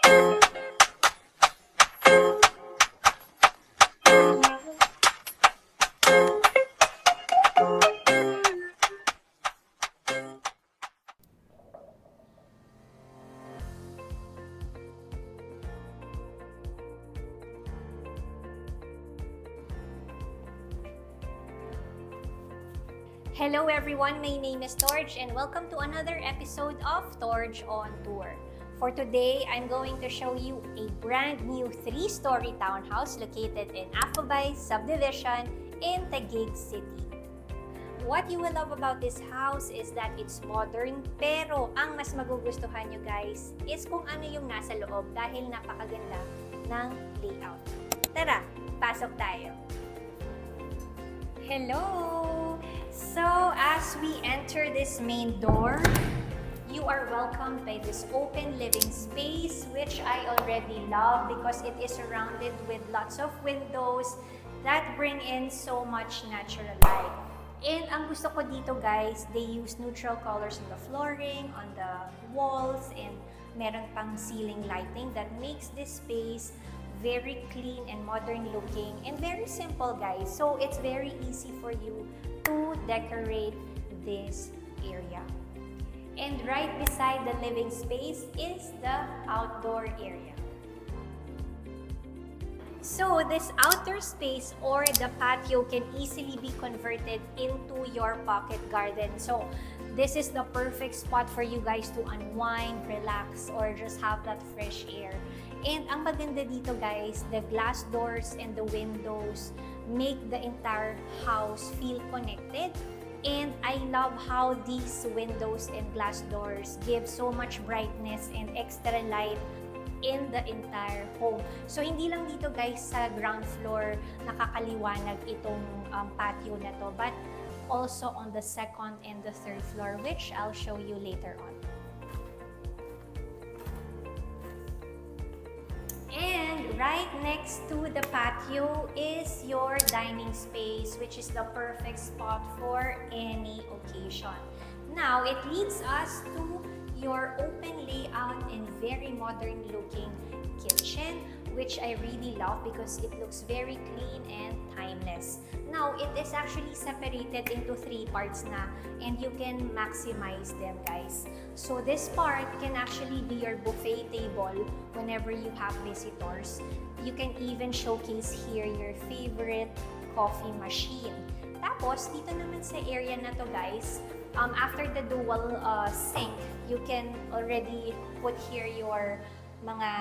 Hello everyone, my name is Torj and welcome to another episode of Torj on Tour. For today, I'm going to show you a brand new 3-story townhouse located in Afpovai subdivision in Taguig City. What you will love about this house is that it's modern, pero ang mas magugustuhan nyo guys is kung ano yung nasa loob dahil napakaganda ng layout. Tara, pasok tayo! Hello! So, as we enter this main door, you are welcomed by this open living space, which I already love because it is surrounded with lots of windows that bring in so much natural light. And ang gusto ko dito guys, they use neutral colors on the flooring, on the walls, and meron pang ceiling lighting that makes this space very clean and modern looking and very simple guys. So it's very easy for you to decorate this area. And right beside the living space is the outdoor area. So this outdoor space or the patio can easily be converted into your pocket garden. So this is the perfect spot for you guys to unwind, relax, or just have that fresh air. And ang maganda dito guys, the glass doors and the windows make the entire house feel connected. And I love how these windows and glass doors give so much brightness and extra light in the entire home. So hindi lang dito guys sa ground floor nakakaliwanag itong patio na to, but also on the second and the third floor, which I'll show you later on. And right next to the patio is your dining space, which is the perfect spot for any occasion. Now, it leads us to your open layout and very modern looking kitchen, which I really love because it looks very clean and timeless. Now, it is actually separated into 3 parts na and you can maximize them guys. So this part can actually be your buffet table whenever you have visitors. You can even showcase here your favorite coffee machine. Tapos, dito naman sa area na to guys, after the dual sink, you can already put here your mga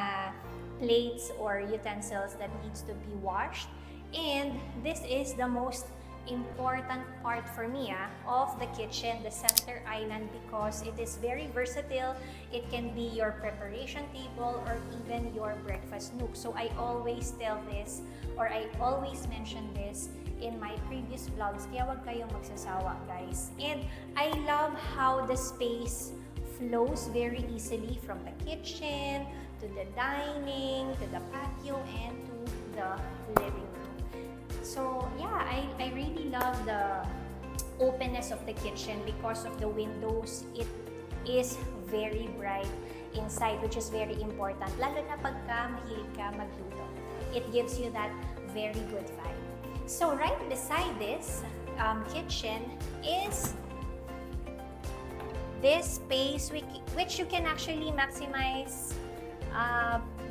plates or utensils that needs to be washed. And this is the most important part for me of the kitchen, the center island, because it is very versatile. It can be your preparation table or even your breakfast nook. So I always tell this or I always mention this in my previous vlogs, kaya wag kayong magsasawa guys. And I love how the space flows very easily from the kitchen to the dining, to the patio, and to the living room. So yeah, I really love the openness of the kitchen because of the windows. It is very bright inside, which is very important. Lalo na pagka mahilig ka magluto. It gives you that very good vibe. So right beside this kitchen is this space which you can actually maximize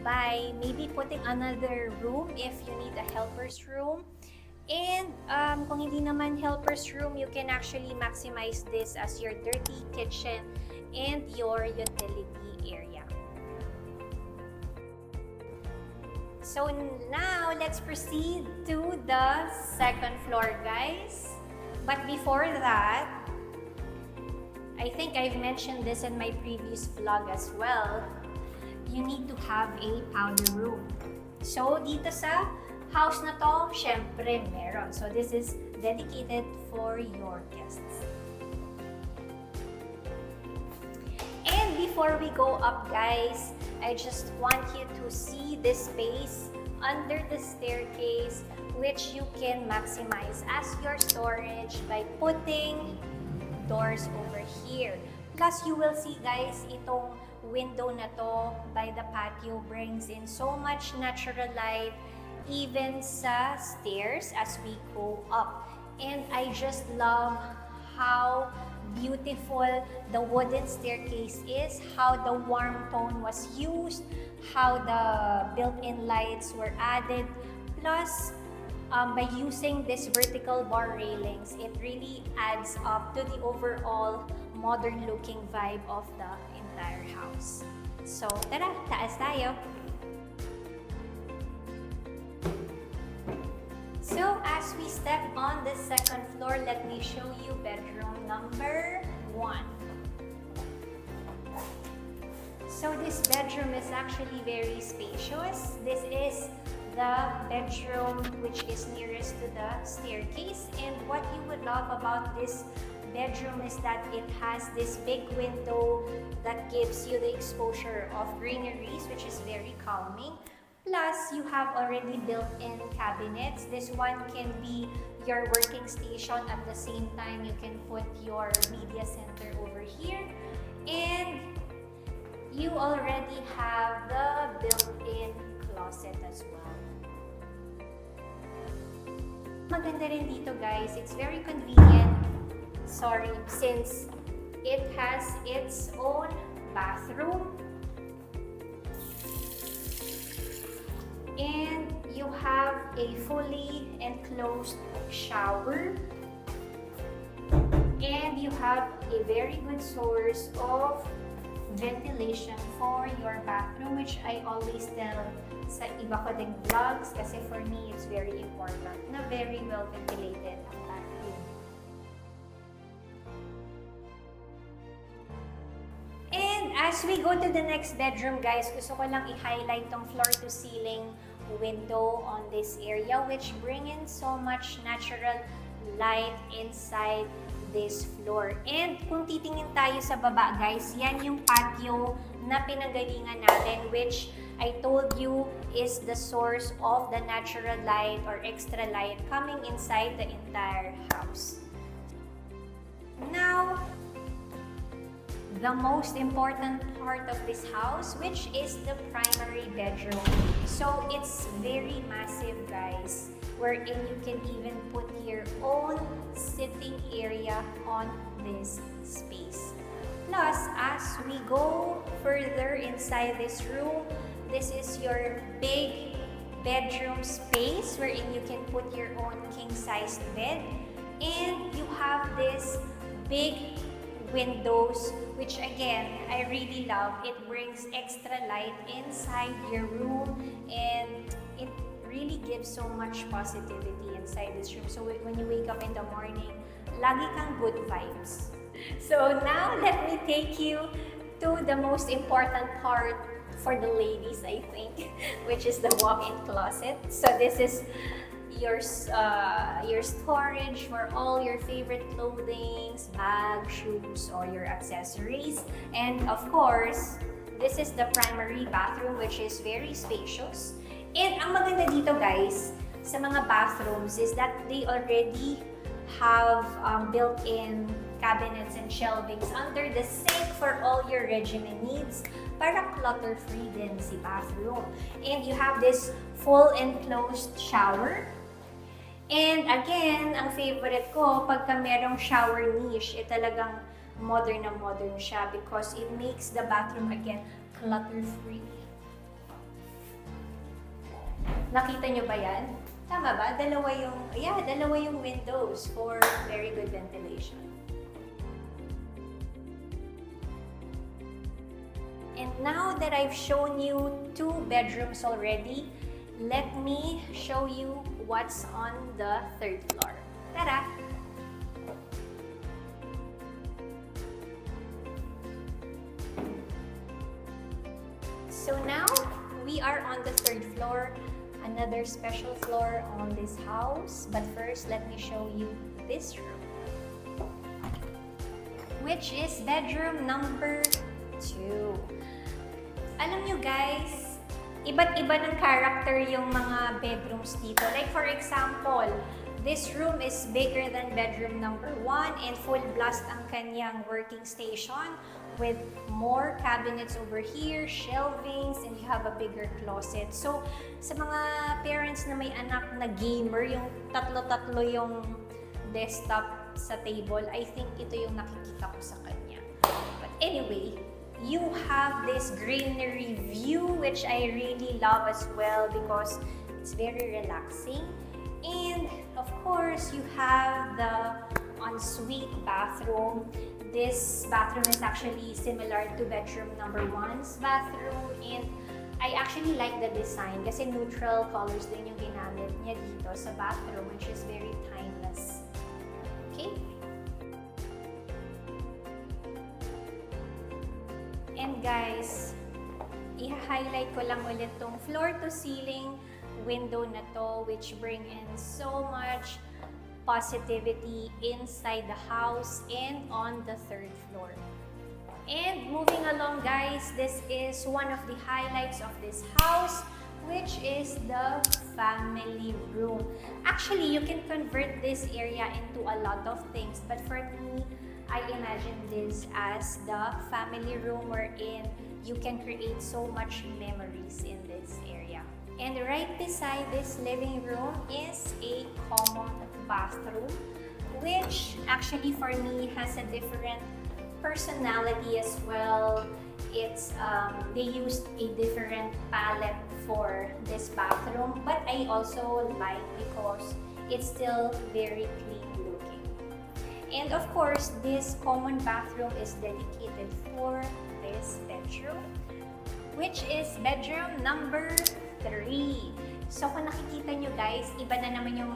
by maybe putting another room if you need a helper's room. And kung hindi naman helper's room, you can actually maximize this as your dirty kitchen and your utility area. So now, let's proceed to the second floor, guys. But before that, I think I've mentioned this in my previous vlog as well. You need to have a powder room. So dito sa house na to, syempre meron. So this is dedicated for your guests. And before we go up, guys, I just want you to see this space under the staircase, which you can maximize as your storage by putting doors over here. Plus, you will see guys, itong window na to by the patio brings in so much natural light even sa stairs as we go up. And I just love how beautiful the wooden staircase is, how the warm tone was used, how the built-in lights were added. Plus, by using this vertical bar railings, it really adds up to the overall modern-looking vibe of the entire house. So, tara, taas tayo! So, as we step on the second floor, let me show you bedroom number 1. So, this bedroom is actually very spacious. This is the bedroom which is nearest to the staircase, and what you would love about this bedroom is that it has this big window that gives you the exposure of greeneries, which is very calming. Plus, you have already built-in cabinets. This one can be your working station. At the same time, you can put your media center over here. And you already have the built-in closet as well. Maganda rin dito, guys. It's very convenient. Since it has its own bathroom. And you have a fully enclosed shower. And you have a very good source of ventilation for your bathroom, which I always tell sa iba ko ding vlogs kasi for me, it's very important na very well ventilated ang bathroom. And as we go to the next bedroom, guys, gusto ko lang i-highlight tong floor-to-ceiling window on this area, which bring in so much natural light inside this floor. And kung titingin tayo sa baba, guys, yan yung patio na pinanggalingan natin, which I told you is the source of the natural light or extra light coming inside the entire house. Now, the most important part of this house, which is the primary bedroom. So it's very massive, guys, wherein you can even put your own sitting area on this space. Plus, as we go further inside this room, this is your big bedroom space wherein you can put your own king-sized bed. And you have this big windows, which again, I really love. It brings extra light inside your room and it really gives so much positivity inside this room. So when you wake up in the morning, lagi kang good vibes. So now, let me take you to the most important part for the ladies, I think, which is the walk-in closet. So this is your storage for all your favorite clothing, bags, shoes, or your accessories. And of course, this is the primary bathroom, which is very spacious. And ang maganda dito, guys, sa mga bathrooms is that they already have built-in cabinets and shelvings under the sink for all your regimen needs para clutter-free din si bathroom. And you have this full enclosed shower. And again, ang favorite ko, pagka merong shower niche, talagang modern na modern siya because it makes the bathroom again clutter-free. Nakita nyo ba yan? Tama ba? Dalawa yung windows for very good ventilation. And now that I've shown you 2 bedrooms already, let me show you what's on the 3rd floor. Tara! So now, we are on the 3rd floor, another special floor on this house. But first, let me show you this room, which is bedroom number 2. Alam nyo, guys, iba't iba ng character yung mga bedrooms dito. Like for example, this room is bigger than bedroom number 1 and full blast ang kanyang working station. with more cabinets over here, shelvings, and you have a bigger closet. So, sa mga parents na may anak na gamer, yung tatlo-tatlo yung desktop sa table, I think ito yung nakikita ko sa kanya. But anyway, you have this greenery view, which I really love as well because it's very relaxing. And of course, you have the ensuite bathroom. This bathroom is actually similar to bedroom number 1's bathroom, and I actually like the design kasi neutral colors din yung ginamit niya dito sa bathroom, which is very timeless. Okay? And guys, i-highlight ko lang ulit tong floor-to-ceiling window na to, which bring in so much positivity inside the house and on the 3rd floor. And moving along, guys, this is one of the highlights of this house, which is the family room. Actually, you can convert this area into a lot of things, but for me, I imagine this as the family room wherein you can create so much memories in this area. And right beside this living room is a common bathroom, which actually for me has a different personality as well. It's they used a different palette for this bathroom, but I also like because it's still very clean looking. And of course, this common bathroom is dedicated for this bedroom, which is bedroom number 3. So kung nakikita nyo guys, iba na naman yung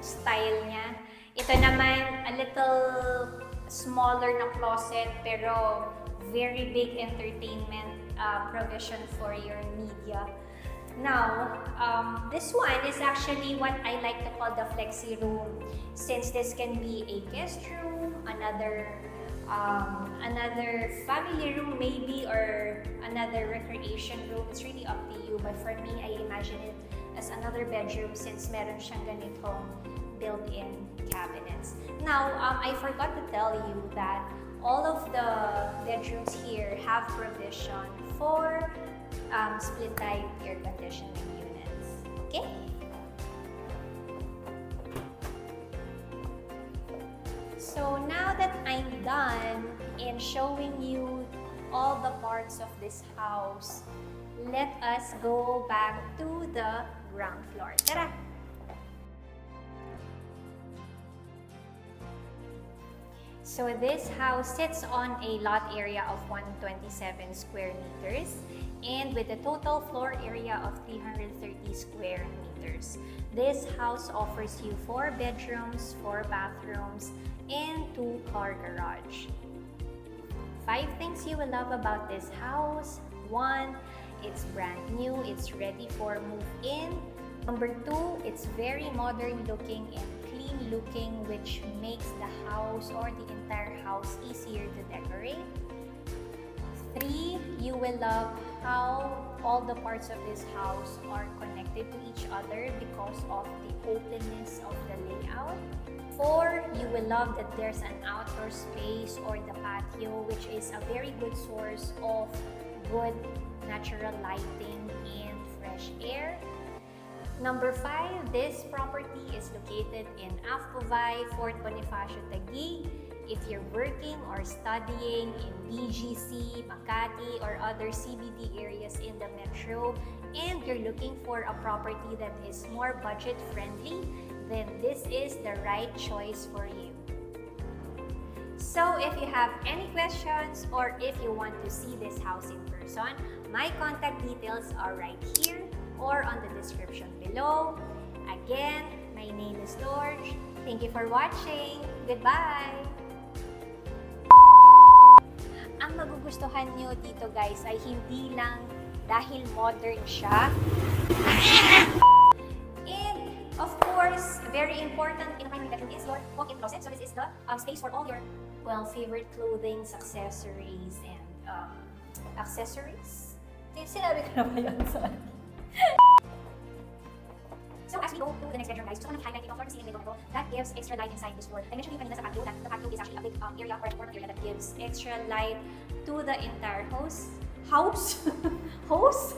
style niya. Ito naman, a little smaller na closet, pero very big entertainment provision for your media. Now, this one is actually what I like to call the flexi room, since this can be a guest room, another family room maybe, or another recreation room. It's really up to you, but for me, I imagine it as another bedroom since meron siyang ganitong built-in cabinets. Now, I forgot to tell you that all of the bedrooms here have provision for split-type air conditioning units. Okay? So now that I'm done in showing you all the parts of this house, let us go back to the ground floor. Tara! So this house sits on a lot area of 127 square meters and with a total floor area of 330 square meters. This house offers you 4 bedrooms, 4 bathrooms, and 2-car garage. 5 things you will love about this house. 1, it's brand new, it's ready for move-in. Number 2, it's very modern looking and clean looking, which makes the house or the entire house easier to decorate. 3, you will love how all the parts of this house are connected to each other because of the openness of the layout. 4, you will love that there's an outdoor space or the patio, which is a very good source of good natural lighting and fresh air. Number 5, this property is located in Afpovai, Fort Bonifacio, Taguig. If you're working or studying in BGC, Makati, or other CBD areas in the metro, and you're looking for a property that is more budget-friendly, then this is the right choice for you. So if you have any questions or if you want to see this house in person, my contact details are right here or on the description below. Again, my name is George. Thank you for watching. Goodbye! Ang magugustuhan nyo dito guys ay hindi lang dahil modern siya. And of course, very important in a primary bedroom is your walk-in closet. So this is the space for all your favorite clothing, accessories, and accessories. Sinabi ko na ba yun? Sorry. So as we go to the next bedroom guys, just want to highlight the floor-to-ceiling window that gives extra light inside this floor. I mentioned you kanina sa patio that the patio is actually a big area or important area that gives extra light to the entire house. House? House?